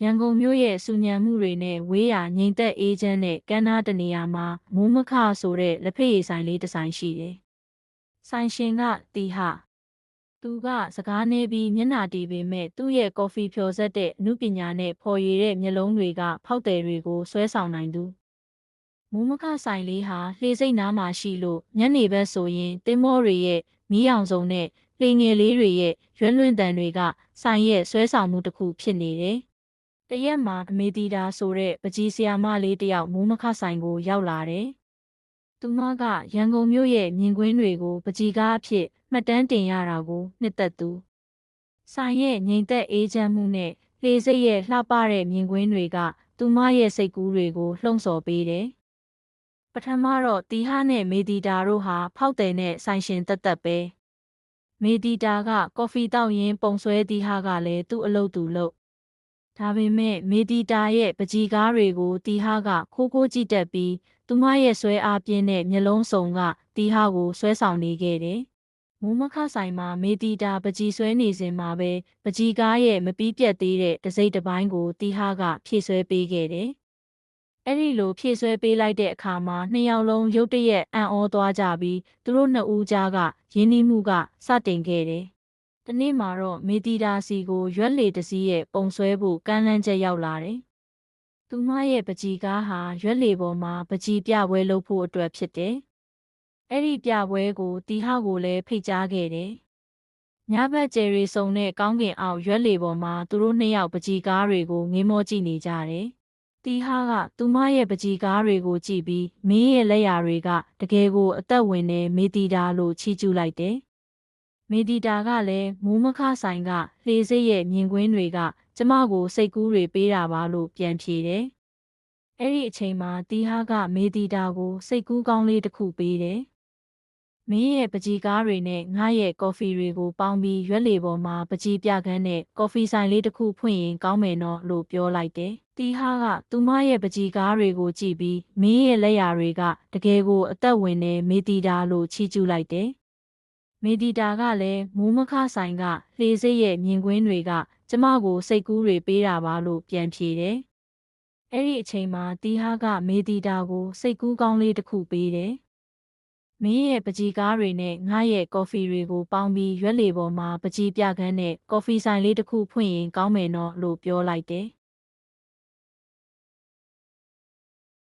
ရန်ကုန်မြို့ရဲ့ဆူညံမှုတွေနဲ့ဝေးရာငြိမ်သက်အေးချမ်းတဲ့ကမ်းနားတနေရာမှာမိုးမခဆိုတဲ့လက်ဖက်ရည်ဆိုင်လေးတစ်ဆိုင်ရှိတယ်။ဆိုင်ရှင်ကတီဟသူကစကားနည်းပြီးမျက်နှာတီးပေမဲ့သူ့ရဲ့ကော်ဖီဖြော်ဆက်တဲ့အမှုပညာနဲ့ဖော်ရည်တဲ့မျက်လုံးတွေကဖောက်တယ်တွေကိုဆွဲဆောင်နိုင်သူ။မိုးမခဆိုင်လေးဟာလှေစိတ်နားမှာရှိလို့ညနေဘက်ဆိုရင်တင်းမောတွေရဲ့မီးရောင်စုံနဲ့လှေငယ်လေးတွေရဲ့ရွှန်းလွင့်တန်တွေကဆိုင်ရဲ့ဆွဲဆောင်မှုတစ်ခုဖြစ်နေတယ်။တရက်မှာအမေတီတာဆိုတဲ့ပကြီးဆရာမလေးတယောက်မိုးမခဆိုင်ကိုရောက်လာတယ်။သူမကရန်ကုန်မြို့ရဲ့မြင်ကွင်းတွေကိုပကြီးကားအဖြစ်မှတ်တမ်းတင်ရတာကိုနှစ်သက်သူ။ဆိုင်ရဲ့ငြိမ်သက်အေးချမ်းမှုနဲ့လှေစိတ်ရဲ့လှပတဲ့မြင်ကွင်းတွေကသူမရဲ့စိတ်ကူးတွေကိုလှုံ့ဆော်ပေးတယ်။ပထမတော့တီဟနဲ့မေတီတာတို့ဟာဖောက်တယ်နဲ့ဆိုင်ရှင်သက်သက်ပဲ။မေတီတာကကော်ဖီတောက်ရင်းပုံဆွဲတီဟကလည်းသူ့အလုပ်သူလုပ်ဒါပေမဲ့မေတီတာရဲ့ပကြီးကားတွေကိုတီဟကခိုးကြည့်တတ်ပြီးသူမရဲ့ဆွဲအားပြင်းတဲ့မျက်လုံးစုံကတီဟကိုဆွဲဆောင်နေခဲ့တယ်။မိုးမခဆိုင်မှာမေတီတာပကြီးဆွဲနေစဉ်မှာပဲပကြီးကားရဲ့မပြီးပြတ်သေးတဲ့တစိမ့်တစ်ပိုင်းကိုတီဟကဖြည့်ဆွဲပေးခဲ့တယ်။အဲ့ဒီလိုဖြည့်ဆွဲပေးလိုက်တဲ့အခါမှာနှစ်ယောက်လုံးရုတ်တရက်အံ့ဩသွားကြပြီးသူတို့နှစ်ဦးကြားကရင်းနှီးမှုကစတင်ခဲ့တယ်။တနေ့မှာတော့မေတီတာစီကိုရွက်လေတစည်းရဲ့ပုံဆွဲဖို့ကမ်းလှမ်းချက်ရောက်လာတယ်။သူမရဲ့ပကြီးကားဟာရွက်လေပေါ်မှာပကြီးပြပွဲလုပ်ဖို့အတွက်ဖြစ်တယ်။အဲ့ဒီပြပွဲကိုတီဟကိုလည်းဖိတ်ကြားခဲ့တယ်။ညဘက်ကျယ်ရီစုံတဲ့ကောင်းကင်အောက်ရွက်လေပေါ်မှာသူတို့နှစ်ယောက်ပကြီးကားတွေကိုငေးမောကြည့်နေကြတယ်။တီဟကသူမရဲ့ပကြီးကားတွေကိုကြည့်ပြီးမင်းရဲ့လက်ရာတွေကတကယ်ကိုအသက်ဝင်နေမေတီတာလို့ချီးကျူးလိုက်တယ်။မေတီတာကလည်းမိုးမခဆိုင်ကလှေစိတ်ရဲ့မြင်ကွင်းတွေကကျမကိုစိတ်ကူးတွေပေးတာပါလို့ပြန်ဖြေတယ်။အဲ့ဒီအချိန်မှာတီဟကမေတီတာကိုစိတ်ကူးကောင်းလေးတစ်ခုပေးတယ်။မင်းရဲ့ပကြီးကားတွေနဲ့ငါရဲ့ကော်ဖီတွေကိုပေါင်းပြီးရွက်လေပေါ်မှာပကြီးပြခန်းနဲ့ကော်ဖီဆိုင်လေးတစ်ခုဖွင့်ရင်ကောင်းမယ်နော်လို့ပြောလိုက်တယ်။တီဟာကသူမရဲ့ပကြီးကားတွေကိုကြည့်ပြီးမင်းရဲ့လက်ရာတွေကတကယ်ကိုအသက်ဝင်နေမေတီတာလို့ချီးကျူးလိုက်တယ်။မေတီတာကလည်းမိုးမခဆိုင်ကလှေစိတ်ရဲ့မြင်ကွင်းတွေကကျမကိုစိတ်ကူးတွေပေးတာပါလို့ပြန်ဖြေတယ်။အဲ့ဒီအချိန်မှာတီဟာကမေတီတာကိုစိတ်ကူးကောင်းလေးတစ်ခုပေးတယ်။မင်းရဲ့ပကြီးကားတွေနဲ့ငါရဲ့ကော်ဖီတွေကိုပေါင်းပြီးရွက်လေပေါ်မှာပကြီးပြခန်းနဲ့ကော်ဖီဆိုင်လေးတစ်ခုဖွင့်ရင်ကောင်းမယ်နော်လို့ပြောလိုက်တယ်